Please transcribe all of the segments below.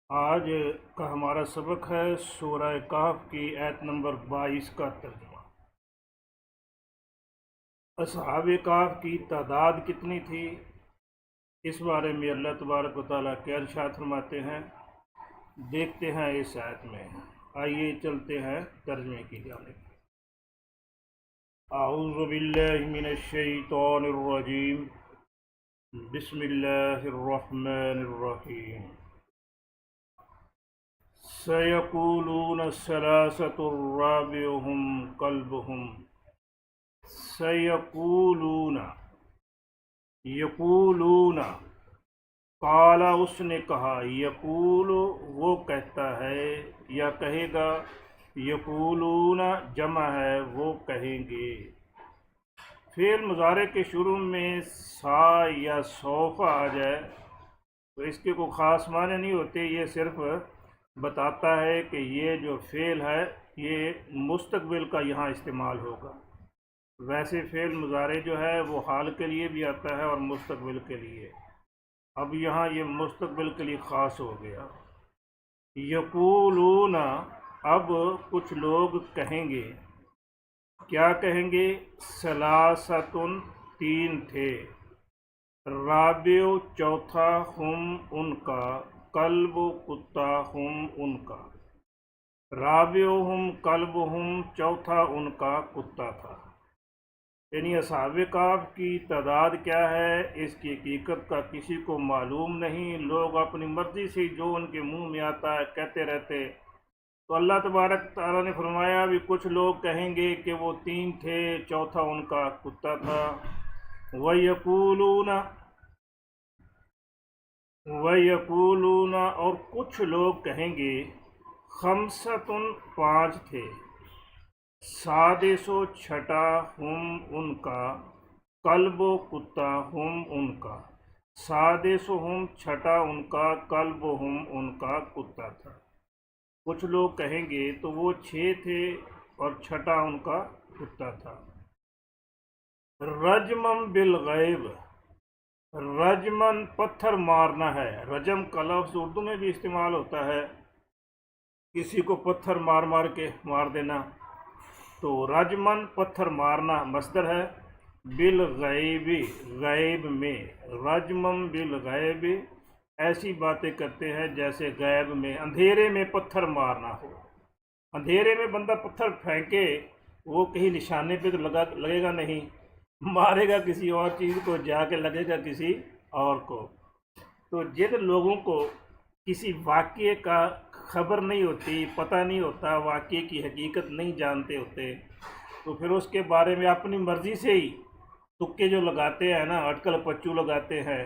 آج کا ہمارا سبق ہے سورہ کہف کی آیت نمبر 22 کا ترجمہ۔ اصحاب کہف کی تعداد کتنی تھی، اس بارے میں اللہ تبارک و تعالیٰ کیا ارشاد فرماتے ہیں، دیکھتے ہیں اس آیت میں۔ آئیے چلتے ہیں ترجمے کی جانب۔ اعوذ باللہ من الشیطان الرجیم، بسم اللہ الرحمن الرحیم۔ سیقولون ثلاثة رابعهم کلبهم۔ سیقولون، یقولون، قال اس نے کہا، یقول وہ کہتا ہے یا کہے گا، یقولون جمع ہے وہ کہیں گے۔ فعل مضارع کے شروع میں سا یا سوف آ جائے تو اس کے کوئی خاص معنی نہیں ہوتے، یہ صرف بتاتا ہے کہ یہ جو فعل ہے یہ مستقبل کا یہاں استعمال ہوگا۔ ویسے فعل مضارع جو ہے وہ حال کے لیے بھی آتا ہے اور مستقبل کے لیے، اب یہاں یہ مستقبل کے لیے خاص ہو گیا۔ یقولون، اب کچھ لوگ کہیں گے، کیا کہیں گے؟ ثلاثۃ، تین تھے، رابع چوتھا، ہم ان کا، کلب کتا، ہم ان کا، رابعہم کلبہم چوتھا ان کا کتا تھا۔ یعنی اصحاب کہف کی تعداد کیا ہے اس کی حقیقت کا کسی کو معلوم نہیں، لوگ اپنی مرضی سے جو ان کے منہ میں آتا ہے کہتے رہتے۔ تو اللہ تبارک تعالیٰ نے فرمایا بھی کچھ لوگ کہیں گے کہ وہ تین تھے، چوتھا ان کا کتا تھا۔ وَيَقُولُونَ اور کچھ لوگ کہیں گے، خمسۃ، پانچ تھے، سادس و چھٹا، ہم ان کا، کلب و کتا، ہم ان کا، سادس ہم چھٹا ان کا، کلب ہم ان کا کتا تھا۔ کچھ لوگ کہیں گے تو وہ 6 تھے اور چھٹا ان کا کتا تھا۔ رجمم بالغیب، رجمن پتھر مارنا ہے، رجم کا لفظ اردو میں بھی استعمال ہوتا ہے، کسی کو پتھر مار مار کے مار دینا، تو رجمن پتھر مارنا مصدر ہے، بالغیب غیب میں، رجمم بالغیب ایسی باتیں کرتے ہیں جیسے غیب میں، اندھیرے میں پتھر مارنا ہو۔ اندھیرے میں بندہ پتھر پھینکے وہ کہیں نشانے پہ تو لگے گا نہیں، مارے گا کسی اور چیز کو، جا کے لگے گا کسی اور کو۔ تو جن لوگوں کو کسی واقعے کا خبر نہیں ہوتی، پتہ نہیں ہوتا، واقعے کی حقیقت نہیں جانتے ہوتے، تو پھر اس کے بارے میں اپنی مرضی سے ہی تکے جو لگاتے ہیں نا، اٹکل پچو لگاتے ہیں،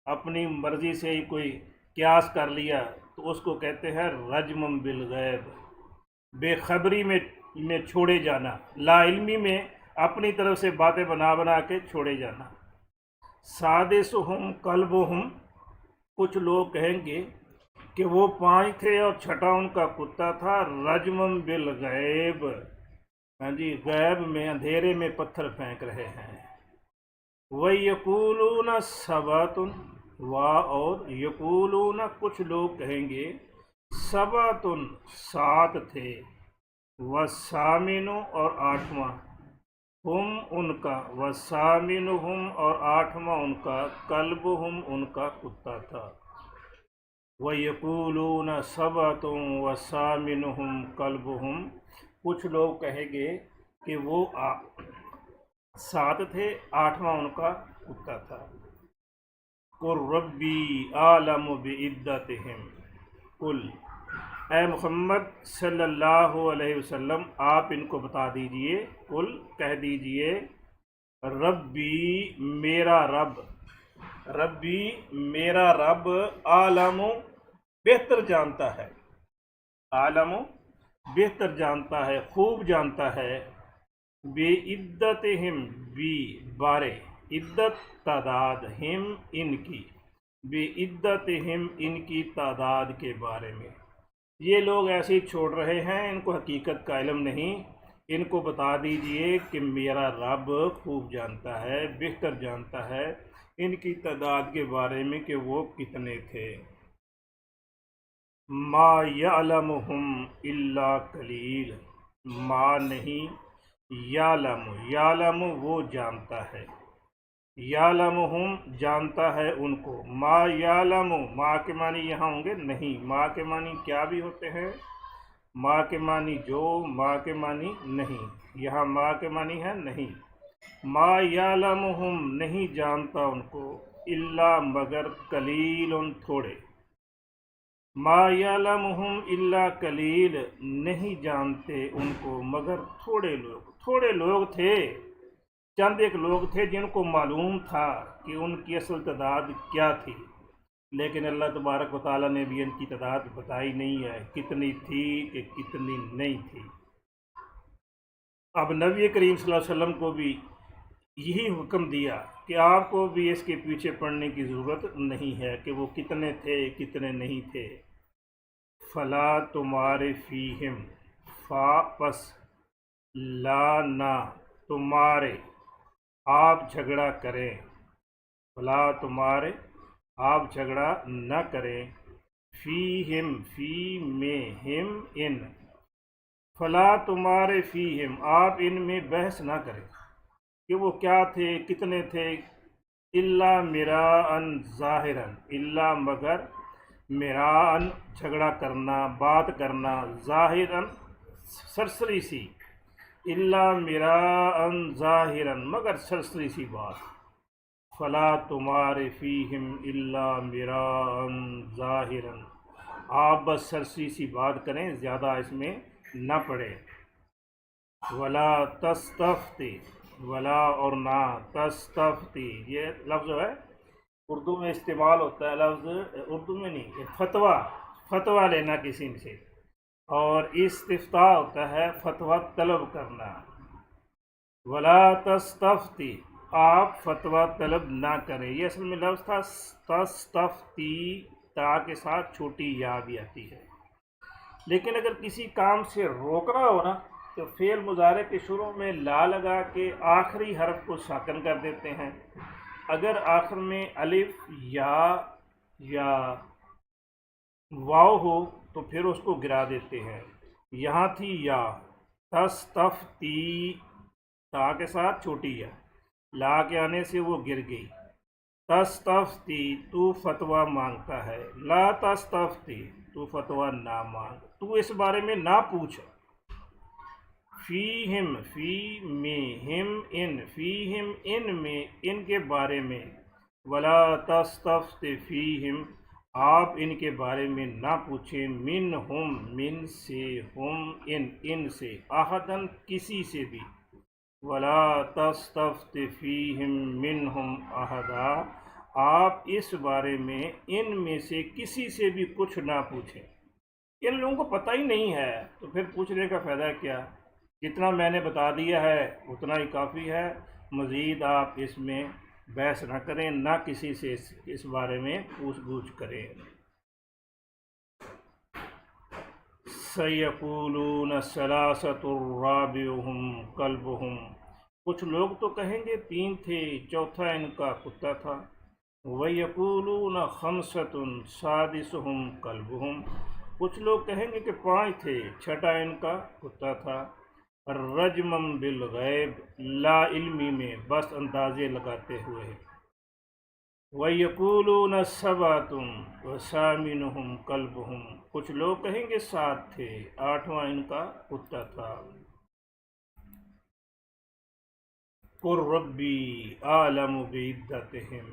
اپنی مرضی سے ہی کوئی قیاس کر لیا تو اس کو کہتے ہیں رجمم بالغیب، بے خبری میں چھوڑے جانا، لا علمی میں اپنی طرف سے باتیں بنا بنا کے چھوڑے جانا۔ سادسہم کلبہم، کچھ لوگ کہیں گے کہ وہ 5 تھے اور چھٹا ان کا کتا تھا، رجمم بالغیب، ہاں جی غیب میں اندھیرے میں پتھر پھینک رہے ہیں۔ وَيَقُولُونَ سَبْعَةٌ، اور یقولون کچھ لوگ کہیں گے، سبعۃ، 7 تھے، وَالثَّامِنُ اور 8واں، ہم ان کا، وَالثَّامِنُہم اور 8واں ان کا، کلبہم ان کا کتا تھا۔ وَيَقُولُونَ سَبْعَةٌ وَالثَّامِنُہم کلبہم، کچھ لوگ کہیں گے کہ وہ 7 تھے، 8واں ان کا کتا تھا۔ قُل رَّبِّي أَعْلَمُ بِعِدَّتِهِمْ، قُل اے محمد صلی اللہ علیہ وسلم آپ ان کو بتا دیجئے، قل کہہ دیجئے، ربی میرا رب، ربی میرا رب، عالم بہتر جانتا ہے، عالم بہتر جانتا ہے، خوب جانتا ہے، بے عدتہم، بی بارے، عدت تعداد، ہم ان کی، بے عدتہم ان کی تعداد کے بارے میں۔ یہ لوگ ایسے ہی چھوڑ رہے ہیں، ان کو حقیقت کا علم نہیں، ان کو بتا دیجئے کہ میرا رب خوب جانتا ہے، بہتر جانتا ہے ان کی تعداد کے بارے میں کہ وہ کتنے تھے۔ ما یعلمہم الا قلیل، ما نہیں، یعلم، یعلم وہ جانتا ہے، یعلمہم جانتا ہے ان کو، ما یعلم، ما کے معنی یہاں ہوں گے نہیں، ما کے معنی کیا بھی ہوتے ہیں، ما کے معنی جو، ما کے معنی نہیں، یہاں ما کے معنی ہے نہیں، ما یعلمہم نہیں جانتا ان کو، الا مگر قلیل تھوڑے، ما یعلمہم الا قلیل نہیں جانتے ان کو مگر تھوڑے لوگ، تھوڑے لوگ تھے، چند ایک لوگ تھے جن کو معلوم تھا کہ ان کی اصل تعداد کیا تھی، لیکن اللہ تبارک و تعالیٰ نے بھی ان کی تعداد بتائی نہیں ہے کتنی تھی کہ کتنی نہیں تھی۔ اب نبی کریم صلی اللہ علیہ وسلم کو بھی یہی حکم دیا کہ آپ کو بھی اس کے پیچھے پڑنے کی ضرورت نہیں ہے کہ وہ کتنے تھے کتنے نہیں تھے۔ فلا تمہارے فیہم، فا پس، لا نہ، تمہارے آپ جھگڑا کریں، فلا تمہارے آپ جھگڑا نہ کریں، فیہم فی میں، ہم ان، فلا تمہارے فیہم آپ ان میں بحث نہ کریں کہ وہ کیا تھے کتنے تھے، الا مراءً ظاہراً، الا مگر مراءً جھگڑا کرنا، بات کرنا، ظاہراً سرسری سی، الا مراءً ظاہراً مگر سرسری سی بات، فلا تمہارے فیہم الا مراءً ظاہراً آپ بس سرسری سی بات کریں، زیادہ اس میں نہ پڑے، ولا تستفتی، ولا اور نہ، تستفتی یہ لفظ جو ہے اردو میں استعمال ہوتا ہے، لفظ اردو میں نہیں، یہ فتویٰ لینا کسی سے، اور استفتاء ہوتا ہے فتویٰ طلب کرنا، ولا تستفتی آپ فتویٰ طلب نہ کریں، یہ اصل میں لفظ تھا تستفتی، تا کے ساتھ چھوٹی یا بھی آتی ہے، لیکن اگر کسی کام سے روکنا ہو نا تو فعل مضارع کے شروع میں لا لگا کے آخری حرف کو ساکن کر دیتے ہیں، اگر آخر میں الف یا واو ہو تو پھر اس کو گرا دیتے ہیں، یہاں تھی یا، تستفتی، تا کے ساتھ چھوٹی یا، لا کے آنے سے وہ گر گئی، تستفتی تو فتویٰ مانگتا ہے، لا تستفتی تو فتویٰ نہ مانگ، تو اس بارے میں نہ پوچھ، فیہم فی میں، ہم ان، فیہم ان میں، ان کے بارے میں، ولا تستفت فیہم آپ ان کے بارے میں نہ پوچھیں، منہم من سے، ہم ان سے، احدن کسی سے بھی، ولا تستفت فیہم منہم احدا آپ اس بارے میں ان میں سے کسی سے بھی کچھ نہ پوچھیں، ان لوگوں کو پتہ ہی نہیں ہے تو پھر پوچھنے کا فائدہ کیا، جتنا میں نے بتا دیا ہے اتنا ہی کافی ہے، مزید آپ اس میں بحث نہ کریں، نہ کسی سے اس بارے میں پوچھ گچھ کریں۔ سَيَقُولُونَ ثَلَاثَةٌ رَابِعُهُمْ كَلْبُهُمْ کچھ لوگ تو کہیں گے تین تھے چوتھا ان کا کتا تھا، وَيَقُولُونَ خَمْسَةٌ سَادِسُهُمْ كَلْبُهُمْ کچھ لوگ کہیں گے کہ پانچ تھے چھٹا ان کا کتا تھا، رجمم بالغیب لا علمی میں بس اندازے لگاتے ہوئے، وَيَقُولُونَ سَبْعَةٌ وَثَامِنُهُمْ كَلْبُهُمْ کچھ لوگ کہیں گے سات تھے آٹھواں ان کا کتا تھا، قُل رَّبِّي أَعْلَمُ بِعِدَّتِهِمْ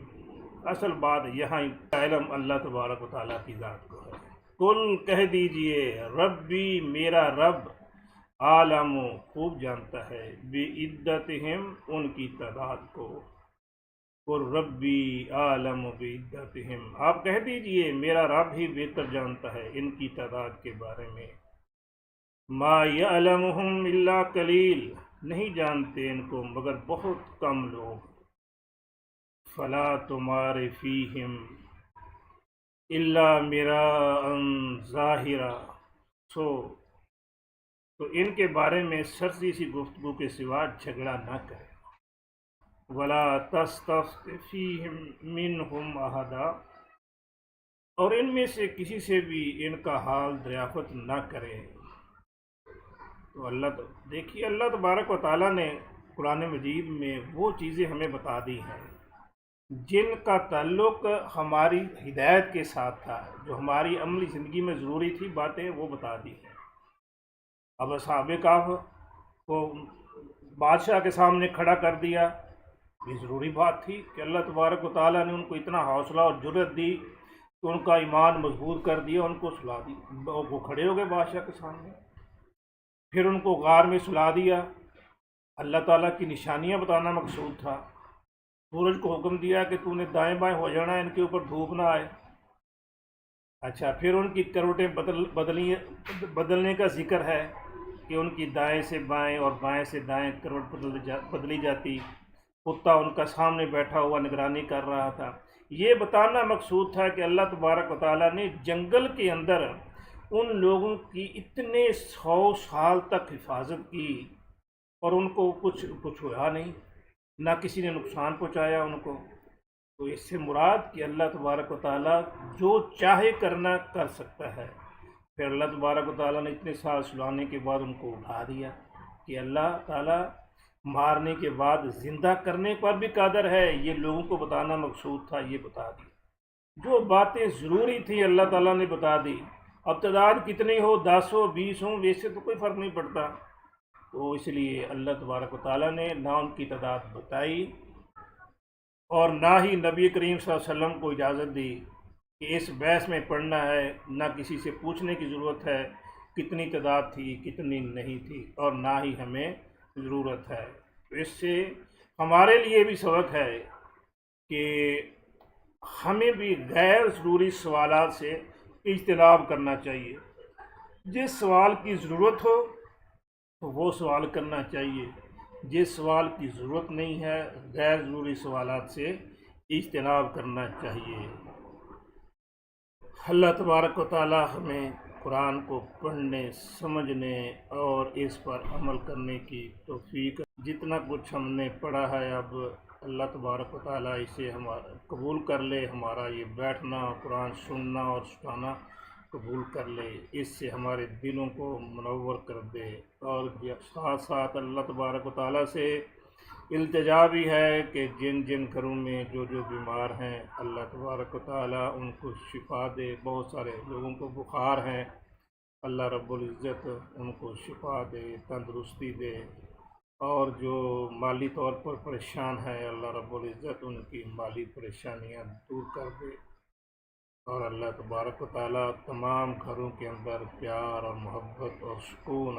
اصل بات یہاں علم اللہ تبارک و تعالیٰ کی ذات کو ہے، قل کہہ دیجئے، ربی میرا رب، عالم خوب جانتا ہے، بعدتہم ان کی تعداد کو، قل ربی عالم بعدتہم آپ کہہ دیجئے میرا رب ہی بہتر جانتا ہے ان کی تعداد کے بارے میں، ما یعلمہم الا قلیل نہیں جانتے ان کو مگر بہت کم لوگ، فلا تمار فیہم الا مراء ظاہرا تو ان کے بارے میں سرسری سی گفتگو کے سوا جھگڑا نہ کرے، ولا تستفت فیہم منہم احدا اور ان میں سے کسی سے بھی ان کا حال دریافت نہ کرے۔ تو دیکھیے اللہ تبارک و تعالیٰ نے قرآن مجید میں وہ چیزیں ہمیں بتا دی ہیں جن کا تعلق ہماری ہدایت کے ساتھ تھا، جو ہماری عملی زندگی میں ضروری تھی باتیں وہ بتا دی ہیں۔ اب اصحاب کہف کو بادشاہ کے سامنے کھڑا کر دیا، یہ ضروری بات تھی کہ اللہ تبارک و تعالیٰ نے ان کو اتنا حوصلہ اور جرأت دی کہ ان کا ایمان مضبوط کر دیا، ان کو سلا دی، وہ کھڑے ہو گئے بادشاہ کے سامنے۔ پھر ان کو غار میں سلا دیا، اللہ تعالیٰ کی نشانیاں بتانا مقصود تھا۔ سورج کو حکم دیا کہ تو نے دائیں بائیں ہو جانا ہے، ان کے اوپر دھوپ نہ آئے۔ اچھا، پھر ان کی کروٹیں بدلنے کا ذکر ہے کہ ان کی دائیں سے بائیں اور بائیں سے دائیں کروٹ بدلی جاتی، کتا ان کا سامنے بیٹھا ہوا نگرانی کر رہا تھا۔ یہ بتانا مقصود تھا کہ اللہ تبارک و تعالیٰ نے جنگل کے اندر ان لوگوں کی اتنے 100 سال تک حفاظت کی اور ان کو کچھ ہوا نہیں، نہ کسی نے نقصان پہنچایا ان کو۔ تو اس سے مراد کہ اللہ تبارک و تعالیٰ جو چاہے کرنا کر سکتا ہے۔ پھر اللہ تبارک و تعالیٰ نے اتنے سال سلانے کے بعد ان کو اٹھا دیا کہ اللہ تعالیٰ مارنے کے بعد زندہ کرنے پر بھی قادر ہے، یہ لوگوں کو بتانا مقصود تھا، یہ بتا دی۔ جو باتیں ضروری تھیں اللہ تعالیٰ نے بتا دی۔ اب تعداد کتنی ہو، 10 ہو 20 ہوں، ویسے تو کوئی فرق نہیں پڑتا۔ تو اس لیے اللہ تبارک و تعالیٰ نے نہ ان کی تعداد بتائی اور نہ ہی نبی کریم صلی اللہ علیہ وسلم کو اجازت دی کہ اس بحث میں پڑھنا ہے، نہ کسی سے پوچھنے کی ضرورت ہے کتنی تعداد تھی کتنی نہیں تھی، اور نہ ہی ہمیں ضرورت ہے۔ تو اس سے ہمارے لیے بھی سبق ہے کہ ہمیں بھی غیر ضروری سوالات سے اجتناب کرنا چاہیے۔ جس سوال کی ضرورت ہو تو وہ سوال کرنا چاہیے، جس سوال کی ضرورت نہیں ہے غیر ضروری سوالات سے اجتناب کرنا چاہیے۔ اللہ تبارک و تعالیٰ ہمیں قرآن کو پڑھنے، سمجھنے اور اس پر عمل کرنے کی توفیق۔ جتنا کچھ ہم نے پڑھا ہے اب اللہ تبارک و تعالیٰ اسے ہمارا قبول کر لے، ہمارا یہ بیٹھنا قرآن سننا اور سنانا قبول کر لے، اس سے ہمارے دلوں کو منور کر دے۔ اور ساتھ ساتھ اللہ تبارک و تعالیٰ سے التجا بھی ہے کہ جن جن گھروں میں جو بیمار ہیں اللہ تبارک و تعالیٰ ان کو شفا دے۔ بہت سارے لوگوں کو بخار ہیں، اللہ رب العزت ان کو شفا دے، تندرستی دے۔ اور جو مالی طور پر پریشان ہیں اللہ رب العزت ان کی مالی پریشانیاں دور کر دے۔ اور اللہ تبارک و تعالیٰ تمام گھروں کے اندر پیار اور محبت اور سکون